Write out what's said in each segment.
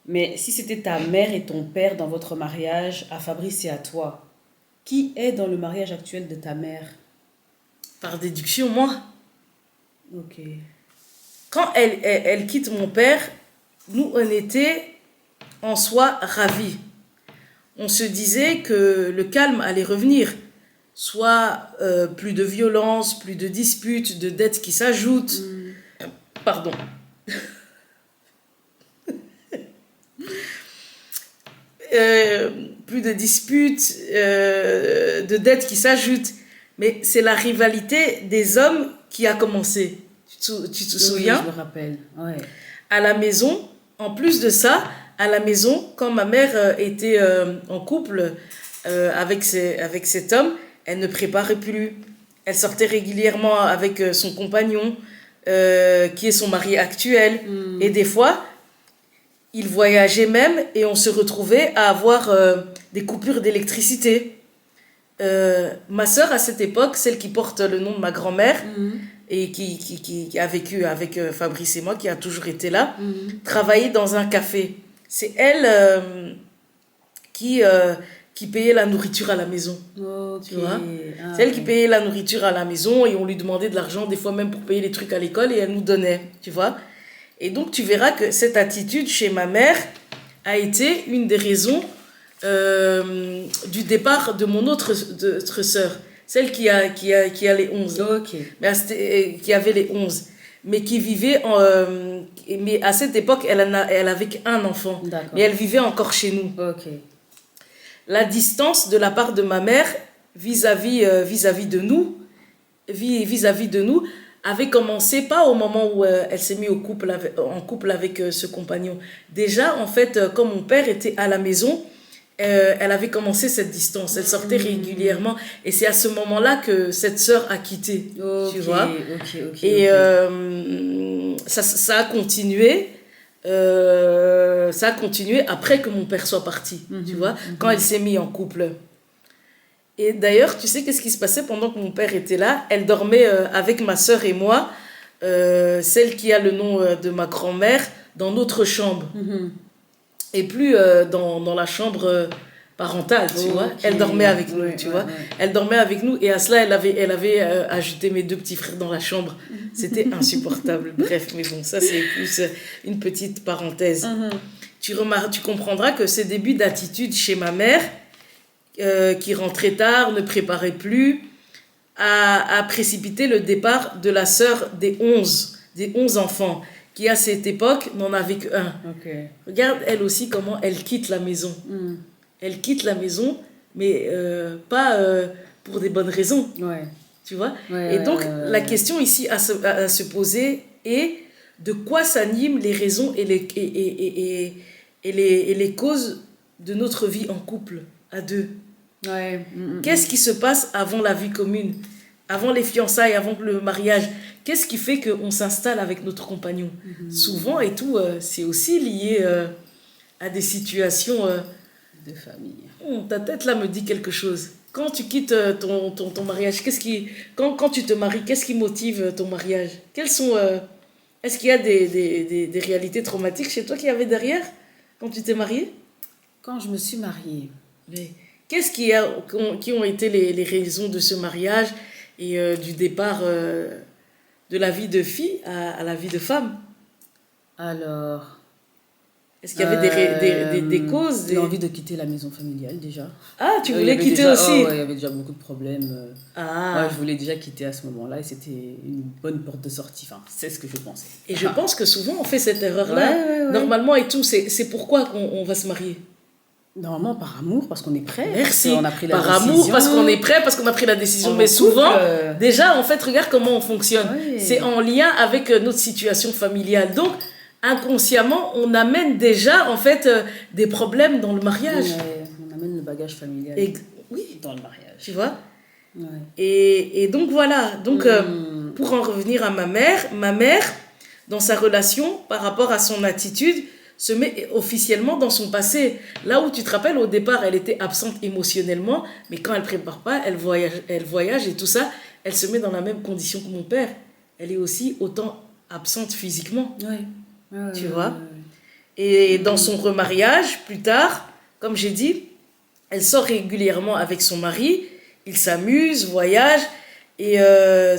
Mais si c'était ta mère et ton père dans votre mariage, à Fabrice et à toi, qui est dans le mariage actuel de ta mère? Par déduction, moi. Ok. Quand elle quitte mon père, nous, on était en soi ravis. On se disait que le calme allait revenir. Soit plus de violence, plus de disputes, de dettes qui s'ajoutent. Pardon. Euh, Plus de disputes, de dettes qui s'ajoutent. Mais c'est la rivalité des hommes qui a commencé. Tu te Oui, souviens? je me rappelle. Ouais. À la maison, en plus de ça, à la maison, quand ma mère était en couple avec cet homme, elle ne préparait plus. Elle sortait régulièrement avec son compagnon, qui est son mari actuel. Et des fois, ils voyageaient même et on se retrouvait à avoir des coupures d'électricité. Ma sœur, à cette époque, celle qui porte le nom de ma grand-mère, et qui a vécu avec Fabrice et moi, qui a toujours été là, travaillait dans un café. C'est elle qui payait la nourriture à la maison. Ok. Tu vois? Ah, C'est elle qui ok. payait la nourriture à la maison et on lui demandait de l'argent, des fois même pour payer les trucs à l'école, et elle nous donnait. Tu vois? Et donc, tu verras que cette attitude chez ma mère a été une des raisons du départ de mon autre sœur. Celle qui a les 11. Ok. Mais qui avait les 11. Mais qui vivait mais à cette époque, elle avait qu'un enfant. D'accord. Mais elle vivait encore chez nous. Ok. La distance de la part de ma mère vis-à-vis de nous, vis-à-vis de nous, avait commencé pas au moment où elle s'est mise en couple avec ce compagnon. Déjà, en fait, quand mon père était à la maison, elle avait commencé cette distance. Elle sortait régulièrement. Et c'est à ce moment-là que cette sœur a quitté. Ok. Tu vois? Ok. Et ça a continué. Ça a continué après que mon père soit parti. Tu vois? Quand elle s'est mise en couple. Et d'ailleurs, tu sais qu'est-ce qui se passait pendant que mon père était là? Elle dormait avec ma sœur et moi, celle qui a le nom de ma grand-mère, dans notre chambre. Et plus dans la chambre parentale, tu vois. Elle dormait avec nous, tu vois. Elle dormait avec nous et à cela, elle avait ajouté mes deux petits frères dans la chambre. C'était insupportable. Bref, mais bon, ça c'est plus une petite parenthèse. Tu comprendras que ces débuts d'attitude chez ma mère, qui rentrait tard, ne préparait plus, a précipité le départ de la sœur des 11 enfants, qui à cette époque n'en avait qu'un. Ok. Regarde elle aussi comment elle quitte la maison. Elle quitte la maison, mais pas pour des bonnes raisons. Ouais. Tu vois? Ouais, et donc, ouais. la question ici à se poser est de quoi s'animent les raisons et les causes de notre vie en couple, à deux. Ouais. Qu'est-ce qui se passe avant la vie commune, avant les fiançailles, avant le mariage? Qu'est-ce qui fait qu'on s'installe avec notre compagnon? Souvent et tout, c'est aussi lié à des situations... De famille. ta tête là me dit quelque chose. Quand tu quittes ton mariage, quand tu te maries, qu'est-ce qui motive ton mariage? Quels sont... est-ce qu'il y a des réalités traumatiques chez toi qu'il y avait derrière quand tu t'es mariée? Quand je me suis mariée. Mais qu'est-ce qui ont été les raisons de ce mariage et du départ de la vie de fille à la vie de femme? Alors. Est-ce qu'il y avait des causes J'ai envie de quitter la maison familiale déjà. Ah, tu voulais quitter aussi? Il y avait déjà beaucoup de problèmes. Ah. Ouais, je voulais déjà quitter à ce moment-là et c'était une bonne porte de sortie. Enfin, c'est ce que je pensais. Et je pense que souvent on fait cette erreur-là. Ouais. Normalement et tout, c'est pourquoi qu'on va se marier. Normalement par amour, parce qu'on est prêt. Merci. On a pris la par décision. Amour, parce qu'on est prêt, parce qu'on a pris la décision. Mais souvent, déjà, en fait, regarde comment on fonctionne. Ouais. C'est en lien avec notre situation familiale. Donc, inconsciemment, on amène déjà, en fait, des problèmes dans le mariage. Ouais, on amène le bagage familial oui, dans le mariage. Tu vois? Ouais. Et donc, voilà. Donc, pour en revenir à ma mère, dans sa relation, par rapport à son attitude, se met officiellement dans son passé. Là où tu te rappelles, au départ, elle était absente émotionnellement, mais quand elle prépare pas, elle voyage et tout ça, elle se met dans la même condition que mon père. Elle est aussi autant absente physiquement. Ouais. Tu vois? Et dans son remariage, plus tard, comme j'ai dit, elle sort régulièrement avec son mari, ils s'amusent, voyagent, et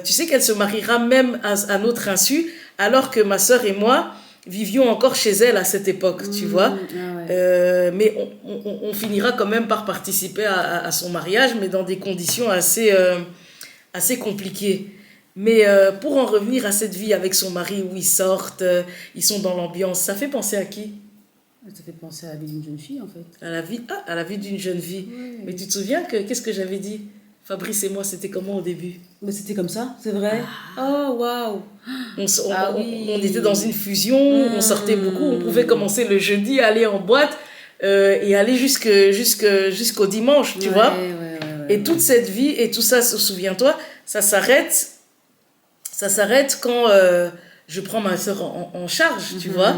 tu sais qu'elle se mariera même à notre insu, alors que ma sœur et moi vivions encore chez elle à cette époque, tu vois. Mais on finira quand même par participer à son mariage, mais dans des conditions assez compliquées. Mais pour en revenir à cette vie avec son mari où ils sortent, ils sont dans l'ambiance, ça fait penser à qui? Ça fait penser à la vie d'une jeune fille, en fait. À la vie d'une jeune fille. Oui. Mais tu te souviens qu'est-ce que j'avais dit? Fabrice et moi, c'était comment au début? Mais c'était comme ça, c'est vrai. Oh, waouh. On était dans une fusion, on sortait beaucoup, on pouvait commencer le jeudi, aller en boîte et aller jusqu'au dimanche, tu vois. Et toute cette vie et tout ça, souviens-toi, ça s'arrête quand je prends ma soeur en charge, tu vois.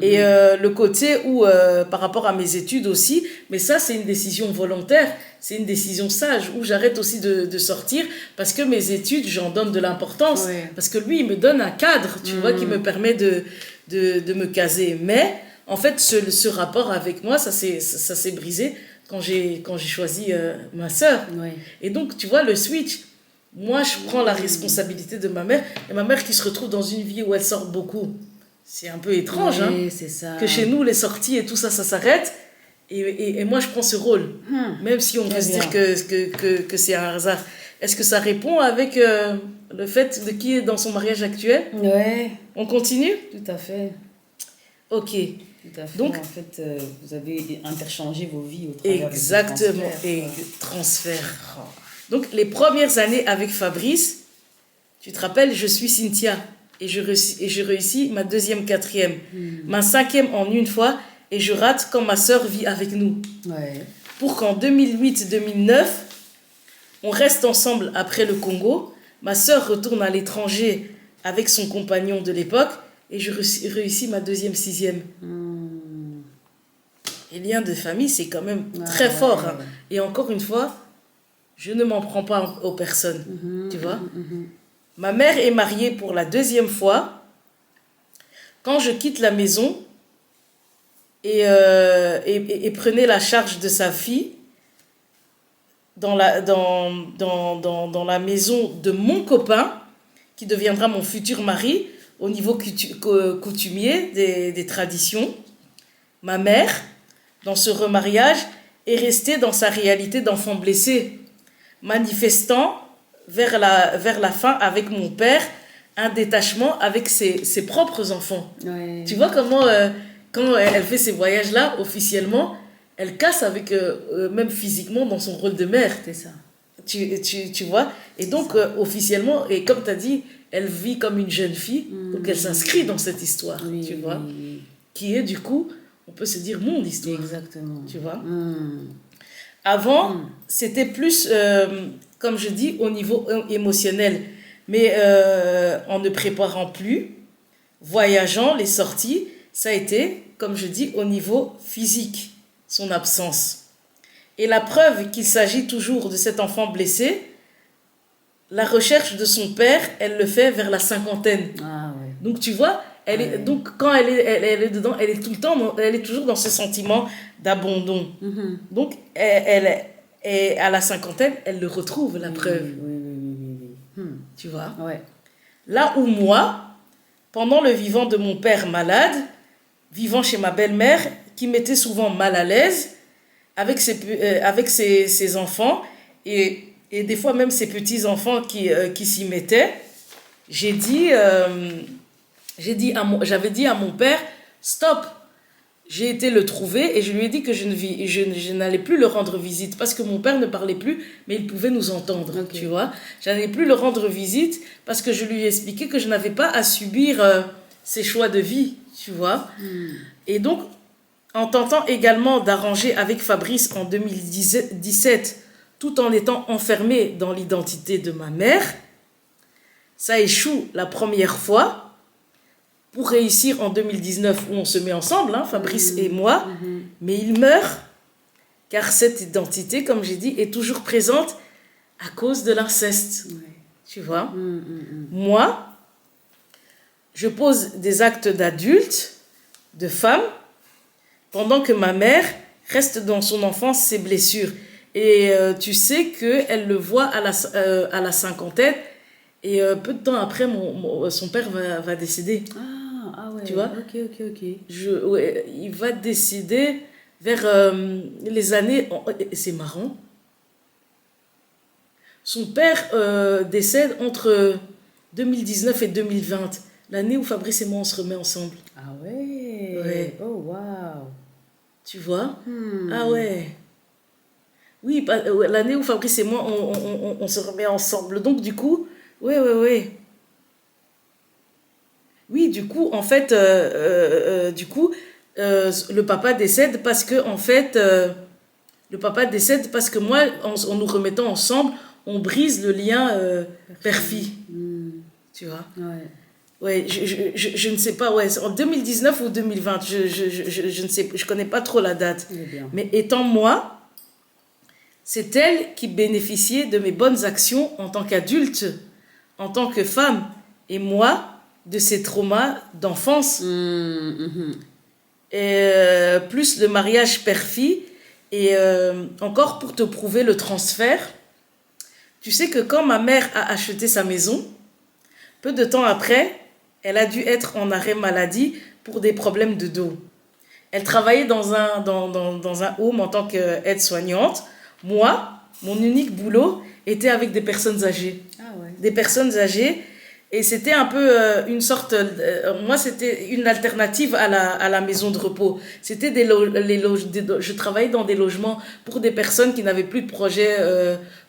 Et le côté où, par rapport à mes études aussi, mais ça, c'est une décision volontaire, c'est une décision sage, où j'arrête aussi de sortir, parce que mes études, j'en donne de l'importance. Parce que lui, il me donne un cadre, tu vois, qui me permet de me caser. Mais, en fait, ce rapport avec moi, ça s'est brisé quand j'ai choisi ma soeur. Et donc, tu vois, le switch... Moi, je prends la responsabilité de ma mère, et ma mère qui se retrouve dans une vie où elle sort beaucoup. C'est un peu étrange, c'est ça. Que chez nous, les sorties et tout ça, ça s'arrête. Et moi, je prends ce rôle. Même si on peut se dire que c'est un hasard. Est-ce que ça répond avec le fait de qui est dans son mariage actuel? Ouais. On continue? Tout à fait. Ok. Tout à fait. Donc, en fait, vous avez interchangé vos vies au travers exactement. Et transfert. Donc, les premières années avec Fabrice, tu te rappelles, je suis Cynthia et je réussis ma 2e, 4e, ma 5e en une fois et je rate quand ma sœur vit avec nous. Pour qu'en 2008-2009, on reste ensemble après le Congo. Ma sœur retourne à l'étranger avec son compagnon de l'époque et je réussis ma 2e, 6e. Les liens de famille, c'est quand même très fort. Hein. Et encore une fois, je ne m'en prends pas aux personnes, tu vois. Ma mère est mariée pour la 2e fois. Quand je quitte la maison et prenais la charge de sa fille dans la maison de mon copain, qui deviendra mon futur mari, au niveau coutumier des traditions, ma mère, dans ce remariage, est restée dans sa réalité d'enfant blessé, manifestant vers la fin avec mon père un détachement avec ses propres enfants. Tu vois comment, quand elle fait ces voyages-là, officiellement, elle casse avec, même physiquement, dans son rôle de mère. C'est ça. Tu vois. Et donc, officiellement, et comme tu as dit, elle vit comme une jeune fille, donc elle s'inscrit dans cette histoire, tu vois, qui est du coup, on peut se dire, mon histoire. Exactement. Tu vois. Avant, c'était plus, comme je dis, au niveau émotionnel. Mais en ne préparant plus, voyageant, les sorties, ça a été, comme je dis, au niveau physique, son absence. Et la preuve qu'il s'agit toujours de cet enfant blessé, la recherche de son père, elle le fait vers la 50aine. Donc tu vois, donc quand elle est dedans, elle est tout le temps, elle est toujours dans ce sentiment d'abandon. Donc elle est à la 50aine, elle le retrouve, la preuve. Tu vois. Là où moi, pendant le vivant de mon père malade, vivant chez ma belle-mère, qui m'était souvent mal à l'aise avec ses enfants et des fois même ses petits-enfants qui s'y mettaient, j'avais dit à mon père, stop. J'ai été le trouver et je lui ai dit que je n'allais plus le rendre visite parce que mon père ne parlait plus, mais il pouvait nous entendre, tu vois. Je n'allais plus le rendre visite parce que je lui ai expliqué que je n'avais pas à subir ses choix de vie, tu vois. Et donc, en tentant également d'arranger avec Fabrice en 2017, tout en étant enfermé dans l'identité de ma mère, ça échoue la première fois. Pour réussir en 2019 où on se met ensemble, hein, Fabrice et moi, mais il meurt car cette identité, comme j'ai dit, est toujours présente à cause de l'inceste. Tu vois. Moi, je pose des actes d'adulte, de femme, pendant que ma mère reste dans son enfance ses blessures. Et tu sais qu'elle le voit à la cinquantaine, et peu de temps après, son père va décéder. Ah ouais, Tu vois? ok. Ouais, il va décéder vers les années... C'est marrant. Son père décède entre 2019 et 2020, l'année où Fabrice et moi on se remet ensemble. Ah ouais. Ouais. Oh waouh. Tu vois? Ah ouais. Oui, ouais, l'année où Fabrice et moi on se remet ensemble. Donc du coup, ouais. Oui, du coup, en fait, le papa décède parce que, en fait, le papa décède parce que moi, en nous remettant ensemble, on brise le lien père-fille. Tu vois? Ouais. Ouais, je ne sais pas, ouais, c'est en 2019 ou 2020, je ne sais, je connais pas trop la date. Bien. Mais étant moi, c'est elle qui bénéficiait de mes bonnes actions en tant qu'adulte, en tant que femme, et moi, de ces traumas d'enfance. Et plus le mariage père-fille. Et encore pour te prouver le transfert, tu sais que quand ma mère a acheté sa maison, peu de temps après, elle a dû être en arrêt maladie pour des problèmes de dos. Elle travaillait dans un home en tant qu'aide-soignante. Moi, mon unique boulot était avec des personnes âgées. Ah ouais. Des personnes âgées. Et c'était un peu une sorte... moi, c'était une alternative à la maison de repos. C'était je travaillais dans des logements pour des personnes qui n'avaient plus de projet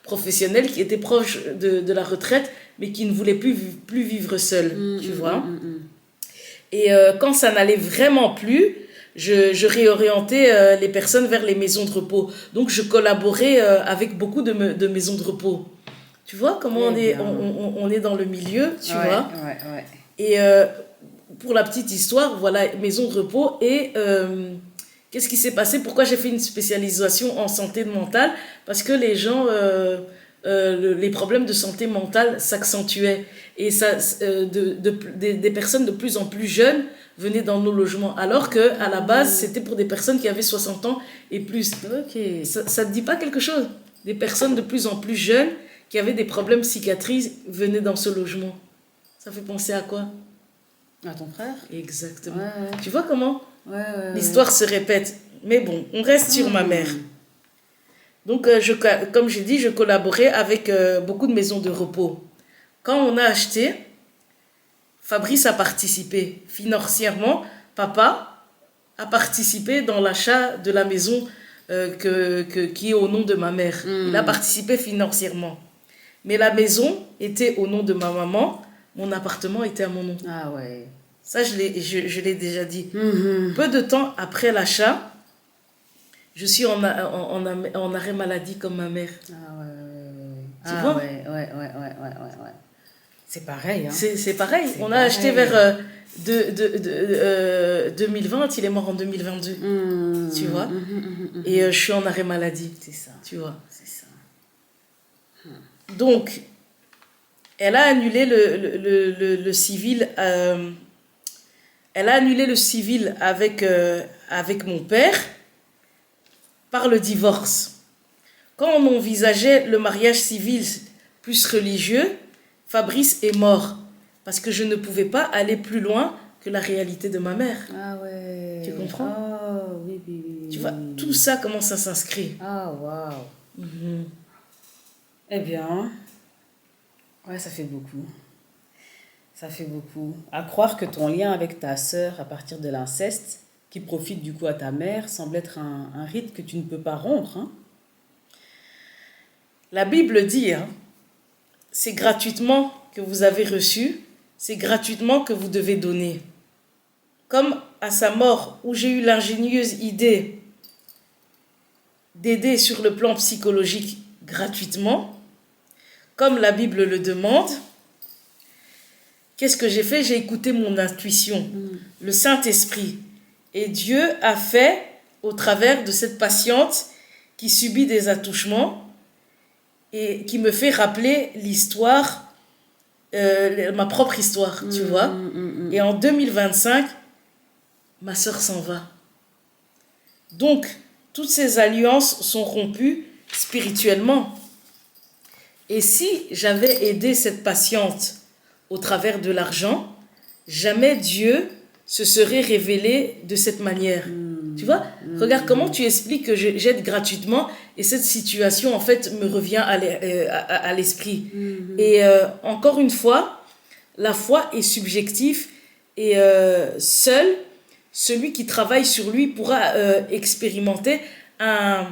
professionnel, qui étaient proches de la retraite, mais qui ne voulaient plus vivre seules, tu vois. Et quand ça n'allait vraiment plus, je réorientais les personnes vers les maisons de repos. Donc, je collaborais avec beaucoup de maisons de repos. Tu vois comment on est dans le milieu, tu vois. Ouais. Et pour la petite histoire, voilà, maison de repos. Et qu'est-ce qui s'est passé? Pourquoi j'ai fait une spécialisation en santé mentale? Parce que les gens, les problèmes de santé mentale s'accentuaient. Et ça, des personnes de plus en plus jeunes venaient dans nos logements. Alors qu'à la base, c'était pour des personnes qui avaient 60 ans et plus. Ok. Ça ne te dit pas quelque chose? Des personnes de plus en plus jeunes qui avaient des problèmes psychiatriques venaient dans ce logement. Ça fait penser à quoi? À ton frère? Exactement. Ouais. Tu vois comment Ouais. l'histoire se répète? Mais bon, on reste sur ma mère. Donc, comme j'ai dit, je collaborais avec beaucoup de maisons de repos. Quand on a acheté, Fabrice a participé financièrement. Papa a participé dans l'achat de la maison qui est au nom de ma mère. Il a participé financièrement. Mais la maison était au nom de ma maman, mon appartement était à mon nom. Ah ouais. Ça, je l'ai déjà dit. Peu de temps après l'achat, je suis en arrêt maladie comme ma mère. Ah ouais. Tu vois? Ouais. C'est pareil, hein. C'est pareil. C'est on a pareil. acheté vers 2020, il est mort en 2022. Tu vois? Et je suis en arrêt maladie. C'est ça. Tu vois? C'est ça. Donc, elle a annulé le civil. Elle a annulé le civil avec mon père par le divorce. Quand on envisageait le mariage civil plus religieux, Fabrice est mort parce que je ne pouvais pas aller plus loin que la réalité de ma mère. Ah ouais. Tu comprends? Oh, oui. Tu vois, tout ça, comment ça s'inscrit. Ah, waouh. Eh bien, ouais, ça fait beaucoup. Ça fait beaucoup. À croire que ton lien avec ta sœur à partir de l'inceste, qui profite du coup à ta mère, semble être un rite que tu ne peux pas rompre, hein. La Bible dit, hein, c'est gratuitement que vous avez reçu, c'est gratuitement que vous devez donner. Comme à sa mort, où j'ai eu l'ingénieuse idée d'aider sur le plan psychologique gratuitement, comme la Bible le demande, qu'est-ce que j'ai fait? J'ai écouté mon intuition, le Saint-Esprit. Et Dieu a fait, au travers de cette patiente qui subit des attouchements et qui me fait rappeler l'histoire, ma propre histoire, tu vois. Et en 2025, ma soeur s'en va. Donc, toutes ces alliances sont rompues spirituellement. Et si j'avais aidé cette patiente au travers de l'argent, jamais Dieu se serait révélé de cette manière. Tu vois, regarde comment tu expliques que j'aide gratuitement et cette situation, en fait, me revient à l'esprit. Et encore une fois, la foi est subjective et seul celui qui travaille sur lui pourra expérimenter un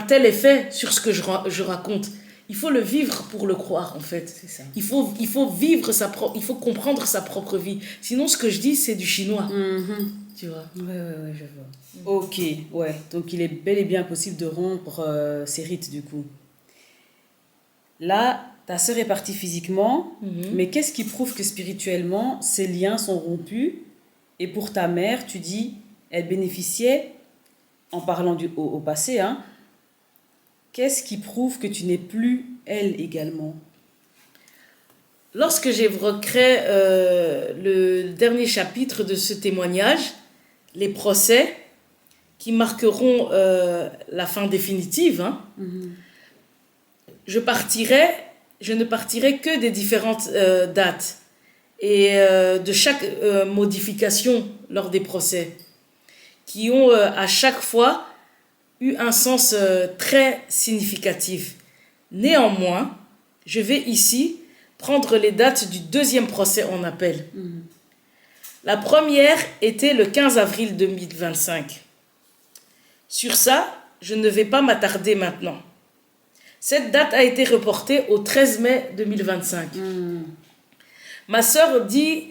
tel effet sur ce que je raconte. Il faut le vivre pour le croire, en fait. C'est ça. Il faut vivre il faut comprendre sa propre vie. Sinon, ce que je dis, c'est du chinois. Tu vois. Ouais, je vois. Ok, ouais. Donc, il est bel et bien possible de rompre ces rites, du coup. Là, ta sœur est partie physiquement, mais qu'est-ce qui prouve que spirituellement, ces liens sont rompus? Et pour ta mère, tu dis, elle bénéficiait, en parlant au passé, hein, qu'est-ce qui prouve que tu n'es plus elle également? Lorsque j'évoquerai le dernier chapitre de ce témoignage, les procès qui marqueront la fin définitive, hein, je ne partirai que des différentes dates et de chaque modification lors des procès qui ont à chaque fois eu un sens très significatif. Néanmoins, je vais ici prendre les dates du deuxième procès en appel. La première était le 15 avril 2025. Sur ça, je ne vais pas m'attarder maintenant. Cette date a été reportée au 13 mai 2025. Ma sœur dit,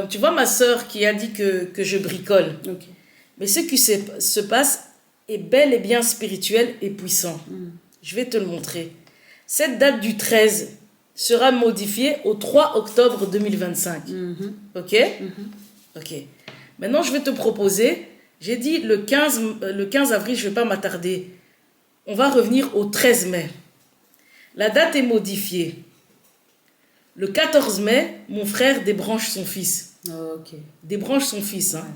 tu vois ma sœur qui a dit que je bricole. Okay. Mais ce qui se passe est bel et bien spirituel et puissant. Je vais te le montrer. Cette date du 13 sera modifiée au 3 octobre 2025. Ok? Ok. Maintenant, je vais te proposer, j'ai dit le 15 avril, je ne vais pas m'attarder. On va revenir au 13 mai. La date est modifiée. Le 14 mai, mon frère débranche son fils. Okay. Débranche son fils, hein.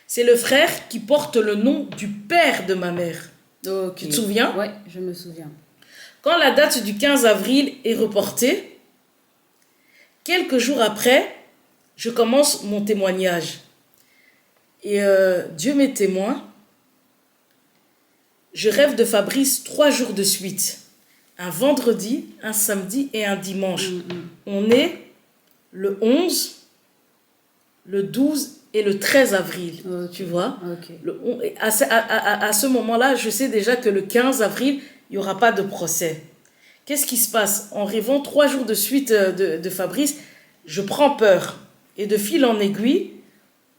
C'est le frère qui porte le nom du père de ma mère. Okay. Tu te souviens? Oui, je me souviens. Quand la date du 15 avril est reportée, quelques jours après, je commence mon témoignage. Et Dieu m'est témoin, je rêve de Fabrice 3 jours de suite. Un vendredi, un samedi et un dimanche. On est le 11, le 12 et le 13 avril, tu vois. Okay. À ce moment-là, je sais déjà que le 15 avril, il n'y aura pas de procès. Qu'est-ce qui se passe? En rêvant 3 jours de suite de Fabrice, je prends peur. Et de fil en aiguille,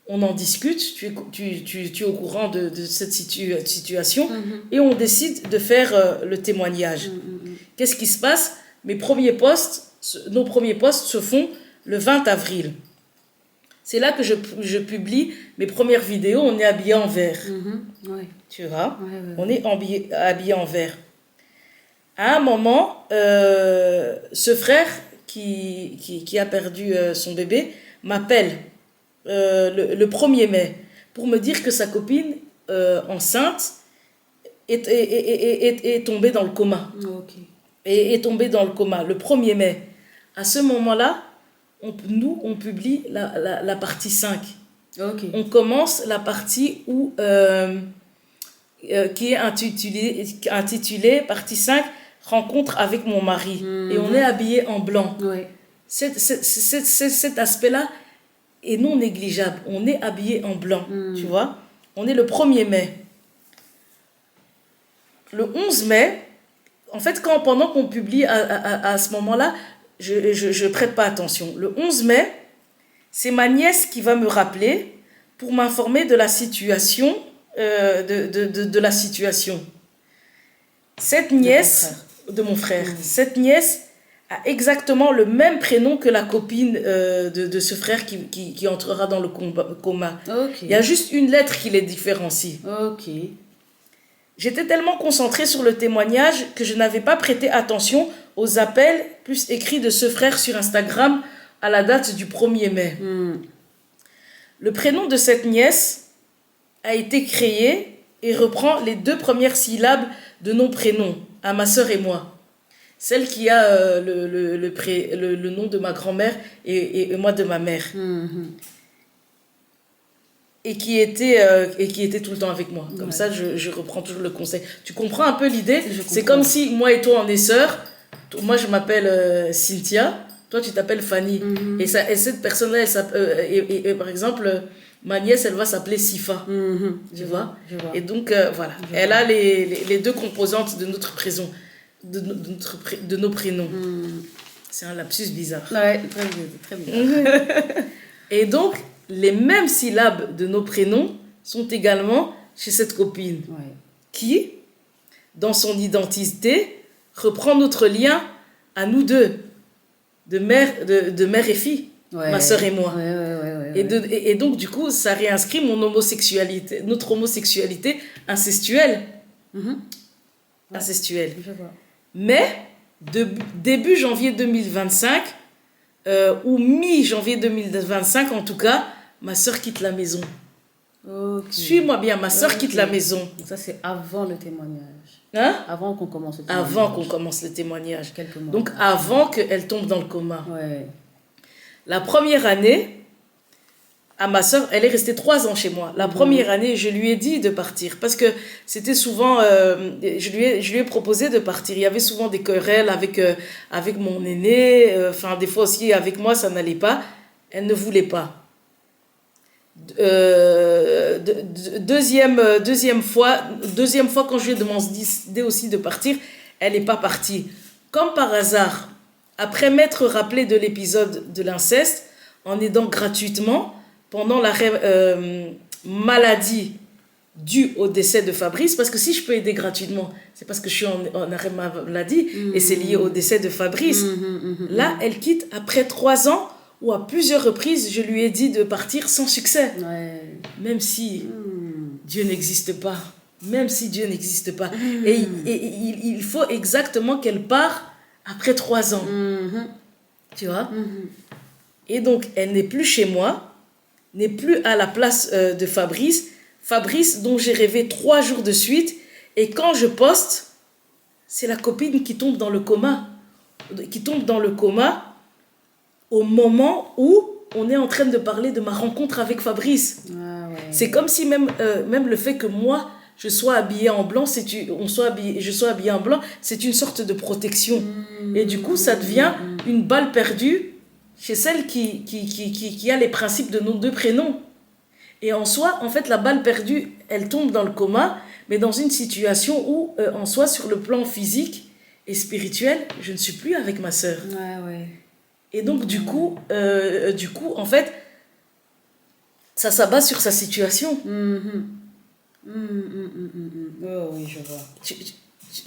on en discute, tu es au courant de cette situation, et on décide de faire le témoignage. Qu'est-ce qui se passe? Nos premiers posts se font le 20 avril. C'est là que je publie mes premières vidéos. On est habillé en vert. Ouais. Tu vois? Ouais. On est habillé en vert. À un moment, ce frère qui a perdu son bébé m'appelle le 1er mai pour me dire que sa copine enceinte est tombée dans le coma. Okay. Et est tombée dans le coma le 1er mai. À ce moment-là, on publie la partie 5. Okay. On commence la partie qui est intitulée partie 5, rencontre avec mon mari. Et on est habillé en blanc. Ouais. Cet aspect-là est non négligeable. On est habillé en blanc, tu vois. On est le 1er mai. Le 11 mai, en fait, pendant qu'on publie à ce moment-là, je prête pas attention. Le 11 mai, c'est ma nièce qui va me rappeler pour m'informer de la situation. De la situation. Cette nièce de mon frère, cette nièce a exactement le même prénom que la copine de ce frère qui entrera dans le coma. Okay. Il y a juste une lettre qui les différencie. Ok. J'étais tellement concentrée sur le témoignage que je n'avais pas prêté attention aux appels plus écrits de ce frère sur Instagram à la date du 1er mai. Le prénom de cette nièce a été créé et reprend les 2 premières syllabes de nos prénoms, à ma sœur et moi. Celle qui a le nom de ma grand-mère et moi de ma mère. Et qui était tout le temps avec moi. Comme ça, je reprends toujours le conseil. Tu comprends un peu l'idée? C'est comme si moi et toi, on est sœurs. Moi, je m'appelle Cynthia. Toi, tu t'appelles Fanny. Et cette personne-là, par exemple, ma nièce, elle va s'appeler Sifa. Tu vois? Et donc, voilà. Elle a les 2 composantes de notre prénom. De nos prénoms. C'est un lapsus bizarre. Ouais, très bien. Et donc, les mêmes syllabes de nos prénoms sont également chez cette copine qui, dans son identité, reprend notre lien à nous deux, de mère et fille, ma sœur et moi. Et donc, du coup, ça réinscrit notre homosexualité incestuelle. Incestuelle. Je vois. Mais, début janvier 2025, ou mi-janvier 2025 en tout cas, ma sœur quitte la maison. Suis-moi bien, ma sœur quitte la maison. Ça, c'est avant le témoignage. Hein? Avant qu'on commence le témoignage. Avant qu'on commence le témoignage. Quelques mois. Donc, avant qu'elle tombe dans le coma. Ouais. La première année, à ma sœur, elle est restée 3 ans chez moi. La première année, je lui ai dit de partir. Parce que c'était souvent... je lui ai proposé de partir. Il y avait souvent des querelles avec mon aîné. Enfin, des fois aussi, avec moi, ça n'allait pas. Elle ne voulait pas. Deuxième fois, quand je lui ai demandé aussi de partir, elle n'est pas partie. Comme par hasard, après m'être rappelé de l'épisode de l'inceste, en aidant gratuitement pendant l'arrêt maladie due au décès de Fabrice, parce que si je peux aider gratuitement, c'est parce que je suis en arrêt maladie et c'est lié au décès de Fabrice. Là, elle quitte après 3 ans où à plusieurs reprises, je lui ai dit de partir sans succès. Même si Dieu n'existe pas. Même si Dieu n'existe pas. Et il faut exactement qu'elle part après 3 ans. Tu vois? Et donc, elle n'est plus chez moi, n'est plus à la place de Fabrice. Fabrice, dont j'ai rêvé 3 jours de suite. Et quand je poste, c'est la copine qui tombe dans le coma. Qui tombe dans le coma au moment où on est en train de parler de ma rencontre avec Fabrice. C'est comme si même le fait que moi, je sois habillée en blanc, je sois habillée en blanc, c'est une sorte de protection. Et du coup, ça devient une balle perdue chez celle qui a les principes de nos 2 prénoms. Et en soi, en fait, la balle perdue, elle tombe dans le coma, mais dans une situation où, en soi, sur le plan physique et spirituel, je ne suis plus avec ma sœur. Et donc, du coup, en fait, ça s'abat sur sa situation. Oh oui, je vois.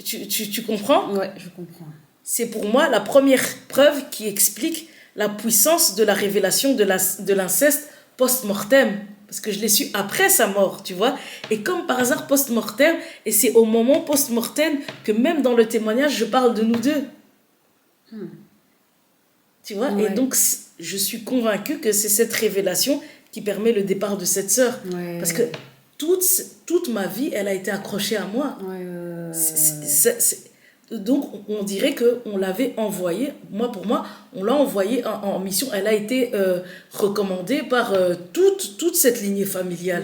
Tu comprends? Ouais, je comprends. C'est pour moi la première preuve qui explique la puissance de la révélation de l'inceste post-mortem. Parce que je l'ai su après sa mort, tu vois. Et comme par hasard, post-mortem, et c'est au moment post-mortem que même dans le témoignage, je parle de nous 2. Tu vois? Et donc, je suis convaincue que c'est cette révélation qui permet le départ de cette sœur. Parce que toute ma vie, elle a été accrochée à moi. Donc, on dirait qu'on l'avait envoyée, pour moi, on l'a envoyée en mission. Elle a été recommandée par toute cette lignée familiale.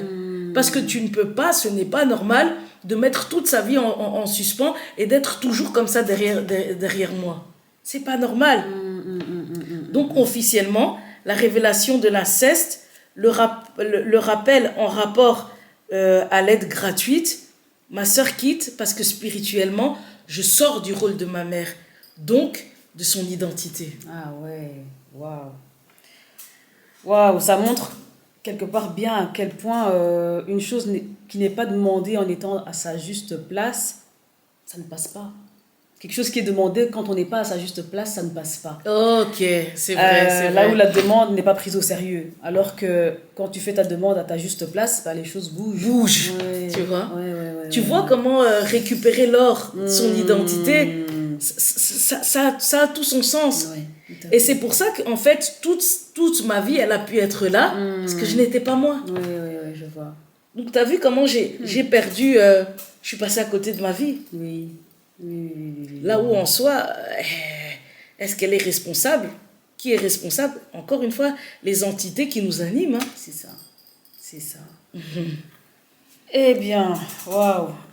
Parce que tu ne peux pas, ce n'est pas normal de mettre toute sa vie en suspens et d'être toujours comme ça derrière moi. C'est pas normal. Donc, officiellement, la révélation de l'inceste, le rappel en rapport à l'aide gratuite, ma sœur quitte parce que spirituellement, je sors du rôle de ma mère, donc de son identité. Ah ouais, waouh. Waouh, ça montre quelque part bien à quel point une chose qui n'est pas demandée en étant à sa juste place, ça ne passe pas. Quelque chose qui est demandé quand on n'est pas à sa juste place, ça ne passe pas. Ok, c'est vrai. Là où la demande n'est pas prise au sérieux. Alors que quand tu fais ta demande à ta juste place, les choses bougent. Tu vois. Tu vois comment récupérer l'or, son identité, ça a tout son sens. Et c'est pour ça qu'en fait, toute ma vie, elle a pu être là, parce que je n'étais pas moi. Oui, je vois. Donc, tu as vu comment j'ai perdu... je suis passée à côté de ma vie. Oui. Oui. Là où, en soi, est-ce qu'elle est responsable? Qui est responsable? Encore une fois, les entités qui nous animent. Hein. C'est ça. Eh bien, waouh.